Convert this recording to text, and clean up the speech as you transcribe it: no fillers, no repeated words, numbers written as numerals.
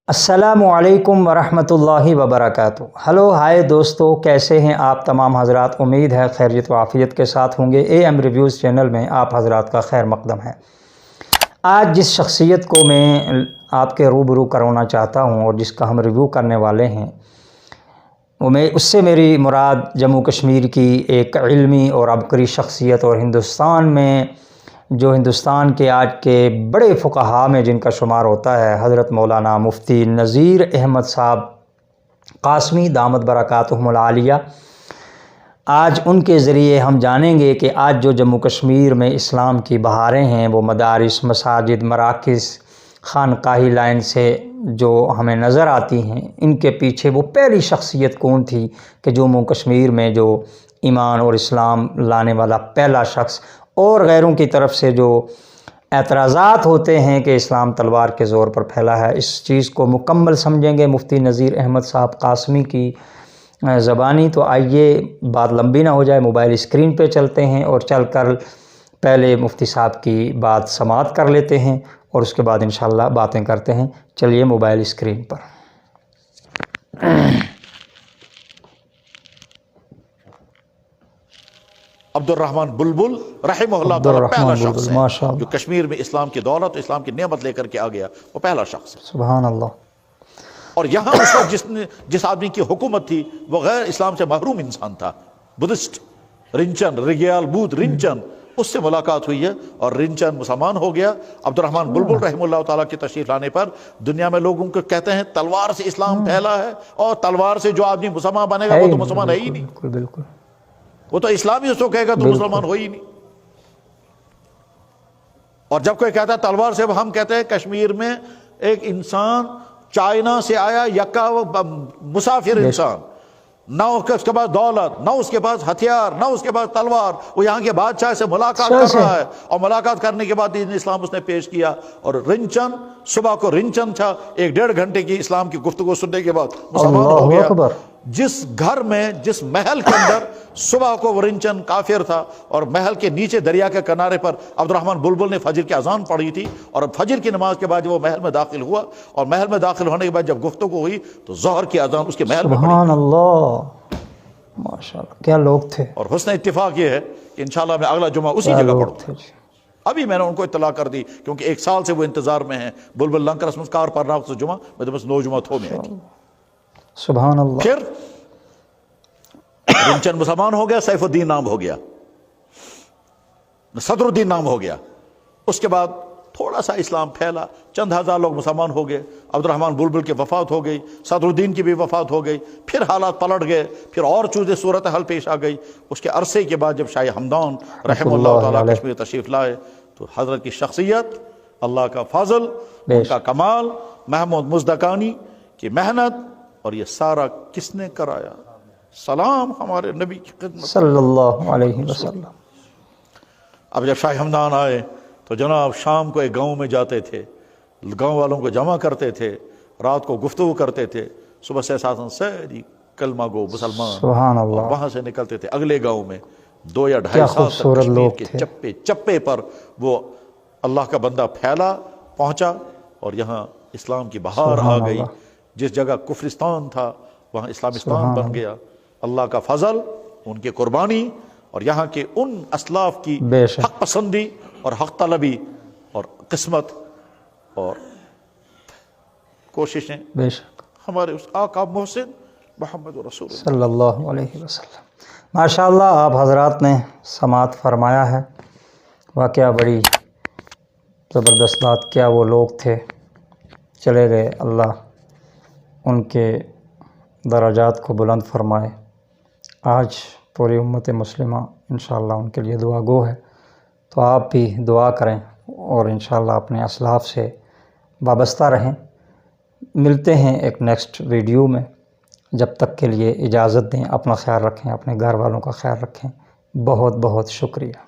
السلام علیکم ورحمۃ اللہ وبرکاتہ۔ ہلو ہائے دوستو، کیسے ہیں آپ تمام حضرات؟ امید ہے خیریت و عافیت کے ساتھ ہوں گے۔ اے ایم ریویوز چینل میں آپ حضرات کا خیر مقدم ہے۔ آج جس شخصیت کو میں آپ کے روبرو کرانا چاہتا ہوں اور جس کا ہم ریویو کرنے والے ہیں، اس سے میری مراد جموں کشمیر کی ایک علمی اور عبقری شخصیت اور ہندوستان میں جو ہندوستان کے آج کے بڑے فقہاء میں جن کا شمار ہوتا ہے، حضرت مولانا مفتی نذیر احمد صاحب قاسمی دامت برکاتہم العالیہ۔ آج ان کے ذریعے ہم جانیں گے کہ آج جو جموں کشمیر میں اسلام کی بہاریں ہیں، وہ مدارس، مساجد، مراکز، خانقاہی لائن سے جو ہمیں نظر آتی ہیں، ان کے پیچھے وہ پہلی شخصیت کون تھی کہ جموں کشمیر میں جو ایمان اور اسلام لانے والا پہلا شخص، اور غیروں کی طرف سے جو اعتراضات ہوتے ہیں کہ اسلام تلوار کے زور پر پھیلا ہے، اس چیز کو مکمل سمجھیں گے مفتی نذیر احمد صاحب قاسمی کی زبانی۔ تو آئیے بات لمبی نہ ہو جائے، موبائل اسکرین پہ چلتے ہیں اور چل کر پہلے مفتی صاحب کی بات سماعت کر لیتے ہیں اور اس کے بعد انشاءاللہ باتیں کرتے ہیں۔ چلیے موبائل اسکرین پر۔ عبد الرحمن بلبل رحمہ اللہ تعالیٰ پہلا شخص ہے جو کشمیر میں اسلام کی دولت، اسلام کی نعمت لے کر کے آ گیا، وہ پہلا شخص ہے۔ سبحان اللہ۔ اور یہاں اس وقت جس آدمی کی حکومت تھی وہ غیر اسلام سے محروم انسان تھا، بدھسٹ، رنچن، رگیال بودھ رنچن، اس سے ملاقات ہوئی ہے اور رنچن مسلمان ہو گیا۔ عبد الرحمن بلبل رحمہ اللہ تعالیٰ کی تشریف لانے پر دنیا میں لوگوں کو کہتے ہیں تلوار سے اسلام پھیلا ہے، اور تلوار سے جو آدمی مسلمان بنے گا وہ تو مسلمان ہے ہی نہیں، بالکل بالکل، وہ تو اسلامی اس کو کہے گا تو مسلمان ہو ہی نہیں۔ اور جب کوئی کہتا ہے تلوار سے، ہم کہتے ہیں کشمیر میں ایک انسان چائنا سے آیا، یکا مسافر انسان، نہ اس کے پاس دولت، نہ اس کے پاس ہتھیار، نہ اس کے پاس تلوار، وہ یہاں کے بادشاہ سے ملاقات کر رہا ہے، اور ملاقات کرنے کے بعد دین اسلام اس نے پیش کیا، اور رنچن صبح کو رنچن تھا، 1.5 گھنٹے کی اسلام کی گفتگو سننے کے بعد مسلمان ہو گیا۔ جس گھر میں، جس محل کے اندر صبح کو وہ رنچن کافر تھا، اور محل کے نیچے دریا کے کنارے پر عبد الرحمن بلبل نے فجر کی اذان پڑھی تھی، اور فجر کی نماز کے بعد جب وہ محل میں داخل ہوا، اور محل میں داخل ہونے کے بعد جب گفتگو ہوئی تو ظہر کی اذان اس کے محل میں پڑھی۔ سبحان اللہ، ماشاءاللہ، کیا لوگ تھے۔ اور حسن اتفاق یہ ہے کہ انشاءاللہ میں اگلا جمعہ اسی جگہ پڑھوں گا۔ ابھی میں نے ان کو اطلاع کر دی کیونکہ 1 سال سے وہ انتظار میں ہیں، بلبل لنگ رسم کار پر ناقص جمعہ میں تو بس 9 جمعہ تھو میں آئی۔ سبحان اللہ۔ پھر رنچن مسلمان ہو گیا، سیف الدین نام ہو گیا، صدر الدین نام ہو گیا۔ اس کے بعد تھوڑا سا اسلام پھیلا، چند ہزار لوگ مسلمان ہو گئے، عبد الرحمن بلبل کی وفات ہو گئی، صدر الدین کی بھی وفات ہو گئی، پھر حالات پلٹ گئے، پھر اور چیزیں صورتحال پیش آ گئی۔ اس کے عرصے کے بعد جب شاہ ہمدان رحمہ اللہ تعالیٰ کشمیر تشریف لائے تو حضرت کی شخصیت، اللہ کا فضل، ان کا کمال، محمود مزدکانی کی محنت، اور یہ سارا کس نے کرایا؟ سلام ہمارے نبی کی خدمت صلی اللہ علیہ وسلم۔ اب جب شاہ ہمدان آئے تو جناب شام کو ایک گاؤں میں جاتے تھے، گاؤں والوں کو جمع کرتے تھے، رات کو گفتگو کرتے تھے، صبح سے ساتھ ساری کلمہ گو مسلمان، سبحان اللہ، اور وہاں سے نکلتے تھے اگلے گاؤں میں 2 یا 2.5 سال تک کشمیر کے چپے چپے پر وہ اللہ کا بندہ پھیلا، پہنچا، اور یہاں اسلام کی بہار آ گئی۔ جس جگہ کفرستان تھا وہاں اسلامستان بن گیا۔ اللہ کا فضل، ان کی قربانی، اور یہاں کے ان اسلاف کی حق پسندی اور حق طلبی اور قسمت اور کوششیں، بے شک ہمارے اس آقا محسن محمد رسول اللہ صلی اللہ علیہ وسلم۔ ماشاءاللہ، آپ حضرات نے سماعت فرمایا ہے، واقعہ بڑی زبردست بات، کیا وہ لوگ تھے، چلے گئے، اللہ ان کے درجات کو بلند فرمائے۔ آج پوری امت مسلمہ انشاءاللہ ان کے لیے دعا گو ہے، تو آپ بھی دعا کریں اور انشاءاللہ اپنے اسلاف سے وابستہ رہیں۔ ملتے ہیں ایک نیکسٹ ویڈیو میں، جب تک کے لیے اجازت دیں، اپنا خیال رکھیں، اپنے گھر والوں کا خیال رکھیں۔ بہت بہت شکریہ۔